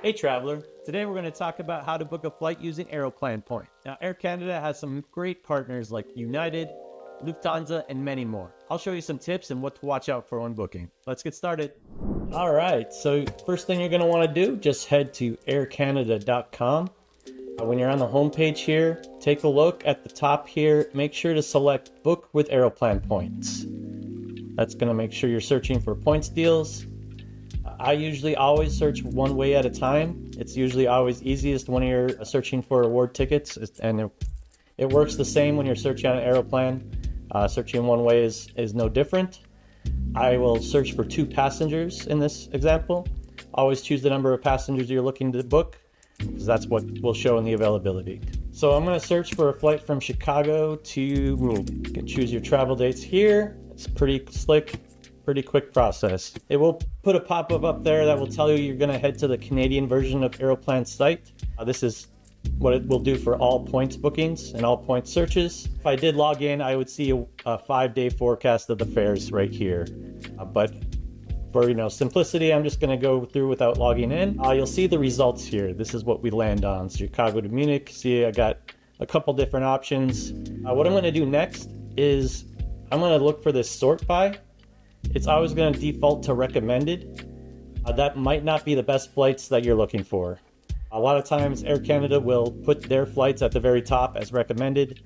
Hey traveler, today we're going to talk about how to book a flight using Aeroplan Point. Now Air Canada has some great partners like United, Lufthansa, and many more. I'll show you some tips and what to watch out for when booking. Let's get started. Alright, so first thing you're going to want to do, just head to aircanada.com. When you're on the home page here, take a look at the top here, make sure to select Book with Aeroplan Points. That's going to make sure you're searching for points deals. I usually always search one way at a time. It's usually always easiest when you're searching for award tickets, and it works the same when you're searching on Aeroplan. Searching one way is no different. I will search for 2 passengers in this example. Always choose the number of passengers you're looking to book, because that's what will show in the availability. So I'm going to search for a flight from Chicago to Rome. You can choose your travel dates here. It's pretty slick. Pretty quick process. It will put a pop-up up there that will tell you you're going to head to the Canadian version of Aeroplan's site. This is what it will do for all points bookings and all points searches. If I did log in, I would see a 5-day forecast of the fares right here. But for simplicity, I'm just going to go through without logging in. You'll see the results here. This is what we land on. Chicago to Munich. See, I got a couple different options. What I'm going to do next is I'm going to look for this sort by. It's always going to default to recommended. That might not be the best flights that you're looking for. A lot of times Air Canada will put their flights at the very top as recommended.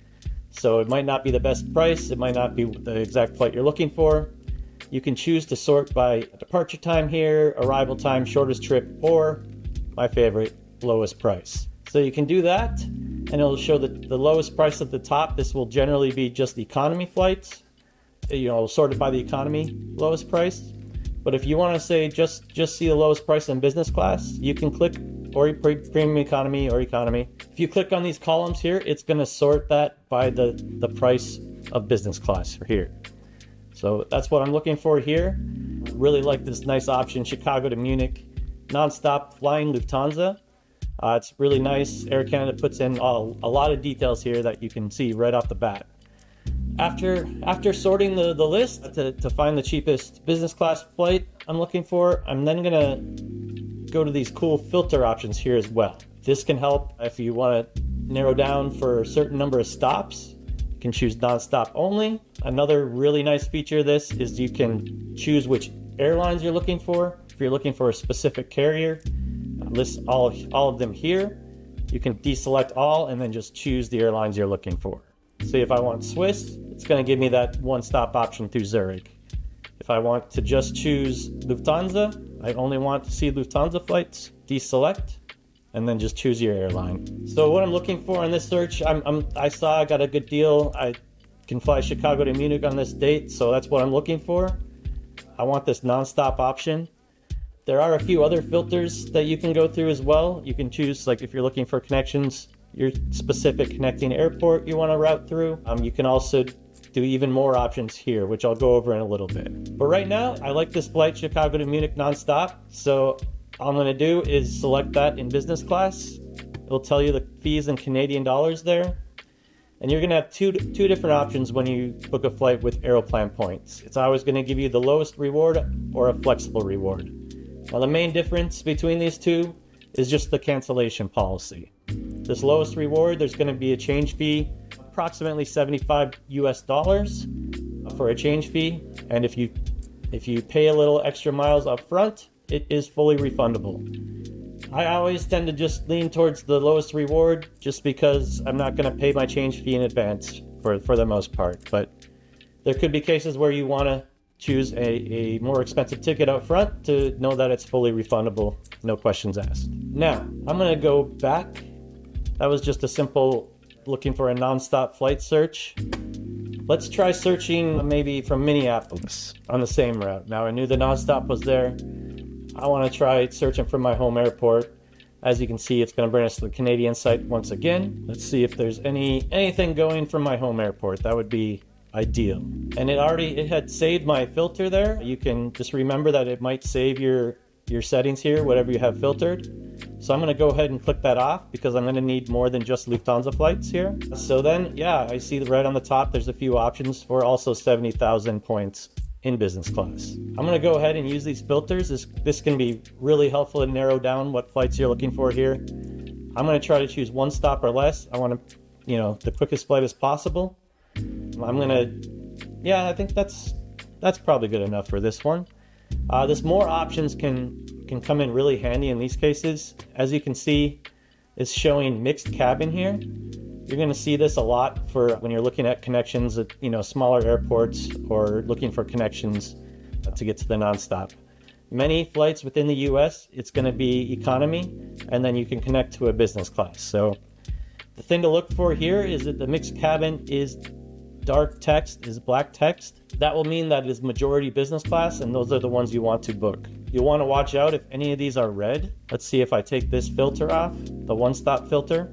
So it might not be the best price. It might not be the exact flight you're looking for. You can choose to sort by departure time here, arrival time, shortest trip, or my favorite, lowest price. So you can do that, and it'll show the lowest price at the top. This will generally be just economy flights. Sorted by the economy lowest price. But if you want to say just see the lowest price in business class, you can click or premium economy or economy. If you click on these columns here, it's going to sort that by the price of business class here. So that's what I'm looking for here. Really like this nice option, Chicago to Munich, non-stop flying Lufthansa. It's really nice. Air Canada puts in a lot of details here that you can see right off the bat. After sorting the list to find the cheapest business class flight I'm looking for, I'm then gonna go to these cool filter options here as well. This can help if you want to narrow down for a certain number of stops. You can choose non-stop only. Another really nice feature of this is you can choose which airlines you're looking for. If you're looking for a specific carrier, list all of them here. You can deselect all and then just choose the airlines you're looking for. See, if I want Swiss, it's going to give me that one-stop option through Zurich. If I want to just choose Lufthansa, I only want to see Lufthansa flights, deselect, and then just choose your airline. So what I'm looking for in this search, I saw I got a good deal. I can fly Chicago to Munich on this date, so that's what I'm looking for. I want this non-stop option. There are a few other filters that you can go through as well. You can choose, like if you're looking for connections, your specific connecting airport you want to route through. You can also do even more options here, which I'll go over in a little bit. But right now, I like this flight Chicago to Munich nonstop. So all I'm going to do is select that in business class. It'll tell you the fees in Canadian dollars there. And you're going to have two different options when you book a flight with Aeroplan Points. It's always going to give you the lowest reward or a flexible reward. Now the main difference between these two is just the cancellation policy. This lowest reward, there's going to be a change fee, approximately $75 for a change fee. And if you pay a little extra miles up front, it is fully refundable. I always tend to just lean towards the lowest reward just because I'm not going to pay my change fee in advance for the most part. But there could be cases where you want to choose a more expensive ticket up front to know that it's fully refundable, no questions asked. Now, I'm going to go back. That was just a simple looking for a non-stop flight search. Let's try searching maybe from Minneapolis on the same route. Now I knew the non-stop was there. I want to try searching from my home airport. As you can see, it's going to bring us to the Canadian site once again. Let's see if there's anything going from my home airport. That would be ideal. And it had saved my filter there. You can just remember that it might save your settings here, whatever you have filtered. So I'm going to go ahead and click that off because I'm going to need more than just Lufthansa flights here. So then, yeah, I see right on the top, there's a few options for also 70,000 points in business class. I'm gonna go ahead and use these filters. This can be really helpful to narrow down what flights you're looking for here. I'm gonna try to choose 1 stop or less. I wanna, the quickest flight as possible. I think that's probably good enough for this one. This more options can come in really handy in these cases. As you can see, it's showing mixed cabin here. You're going to see this a lot for when you're looking at connections at smaller airports or looking for connections to get to the nonstop. Many flights within the US, it's going to be economy, and then you can connect to a business class. So the thing to look for here is that the mixed cabin is dark text, is black text. That will mean that it is majority business class, and those are the ones you want to book. You'll want to watch out if any of these are red. Let's see if I take this filter off, the one-stop filter.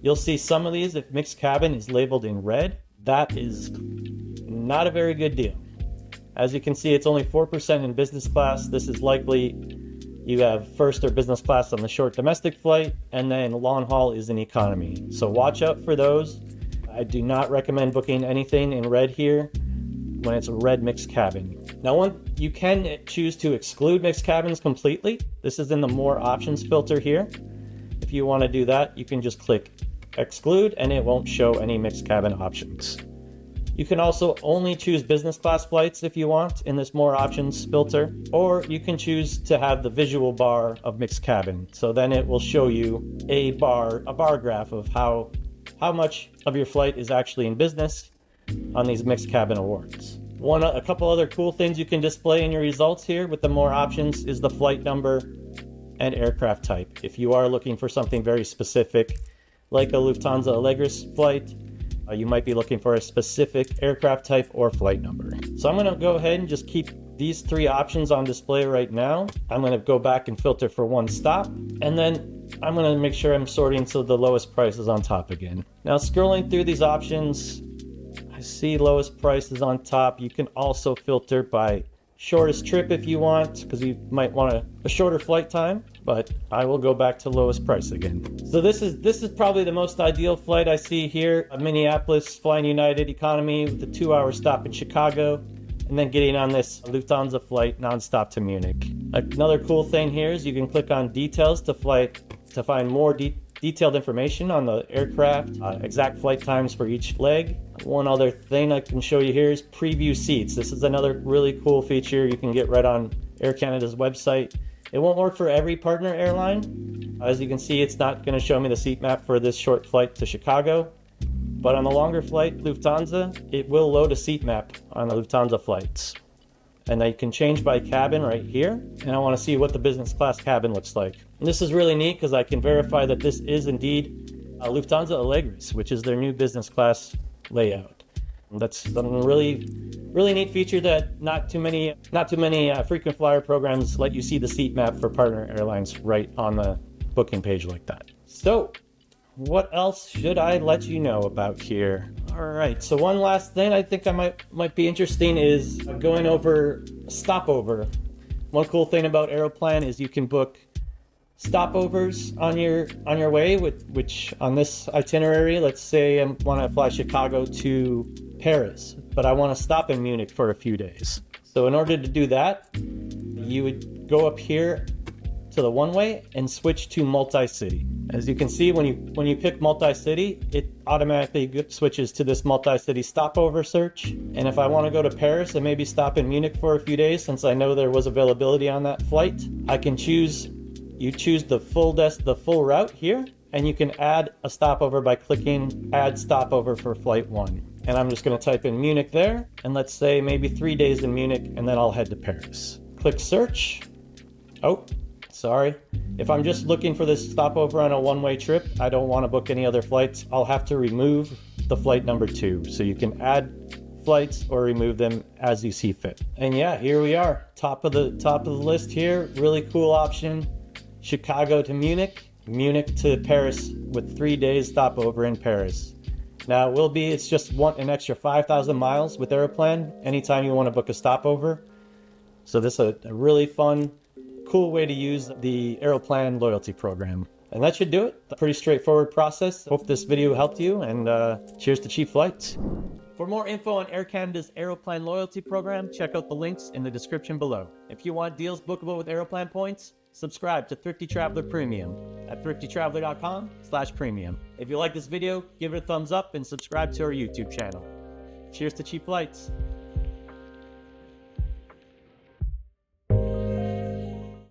You'll see some of these, if mixed cabin is labeled in red, that is not a very good deal. As you can see, it's only 4% in business class. This is likely you have first or business class on the short domestic flight, and then long haul is in economy. So watch out for those. I do not recommend booking anything in red here when it's a red mixed cabin. Now, you can choose to exclude mixed cabins completely. This is in the more options filter here. If you want to do that, you can just click exclude and it won't show any mixed cabin options. You can also only choose business class flights if you want in this more options filter, or you can choose to have the visual bar of mixed cabin. So then it will show you a bar graph of how much of your flight is actually in business on these mixed cabin awards. A couple other cool things you can display in your results here with the more options is the flight number and aircraft type. If you are looking for something very specific, like a Lufthansa Allegris flight, you might be looking for a specific aircraft type or flight number. So I'm gonna go ahead and just keep these 3 options on display right now. I'm gonna go back and filter for 1 stop, and then I'm gonna make sure I'm sorting so the lowest price is on top again. Now scrolling through these options, I see lowest price is on top. You can also filter by shortest trip if you want, because you might want a shorter flight time, but I will go back to lowest price again. So this is probably the most ideal flight I see here. A Minneapolis flying United economy with a 2-hour stop in Chicago, and then getting on this Lufthansa flight nonstop to Munich. Another cool thing here is you can click on details to find more detailed information on the aircraft, exact flight times for each leg. One other thing I can show you here is preview seats. This is another really cool feature you can get right on Air Canada's website. It won't work for every partner airline. As you can see, it's not going to show me the seat map for this short flight to Chicago. But on the longer flight, Lufthansa, it will load a seat map on the Lufthansa flights. And I can change by cabin right here. And I want to see what the business class cabin looks like. And this is really neat because I can verify that this is indeed a Lufthansa Allegris, which is their new business class layout. That's a really neat feature that not too many frequent flyer programs let you see the seat map for partner airlines right on the booking page like that. So what else should I let you know about here? All right, so one last thing I think I might be interesting is going over stopover. One cool thing about Aeroplan is you can book stopovers on your way, which on this itinerary, let's say I want to fly Chicago to Paris, but I want to stop in Munich for a few days. So in order to do that, you would go up here to the one-way and switch to multi-city. As you can see, when you pick multi-city, it automatically switches to this multi-city stopover search. And if I want to go to Paris and maybe stop in Munich for a few days, since I know there was availability on that flight, I can choose the full route here, and you can add a stopover by clicking add stopover for flight 1. And I'm just going to type in Munich there, and let's say maybe 3 days in Munich, and then I'll head to Paris. Click search. Oh, sorry. If I'm just looking for this stopover on a one-way trip, I don't want to book any other flights, I'll have to remove the flight number 2. So you can add flights or remove them as you see fit. And yeah, here we are. Top of the list here. Really cool option. Chicago to Munich, Munich to Paris with 3 days stopover in Paris. Now it's just an extra 5,000 miles with Aeroplan anytime you want to book a stopover. So this is a really fun, cool way to use the Aeroplan loyalty program. And that should do it. A pretty straightforward process. Hope this video helped you, and cheers to cheap flights. For more info on Air Canada's Aeroplan loyalty program, check out the links in the description below. If you want deals bookable with Aeroplan points, subscribe to Thrifty Traveler Premium at thriftytraveler.com/premium. If you like this video, give it a thumbs up and subscribe to our YouTube channel. Cheers to cheap flights!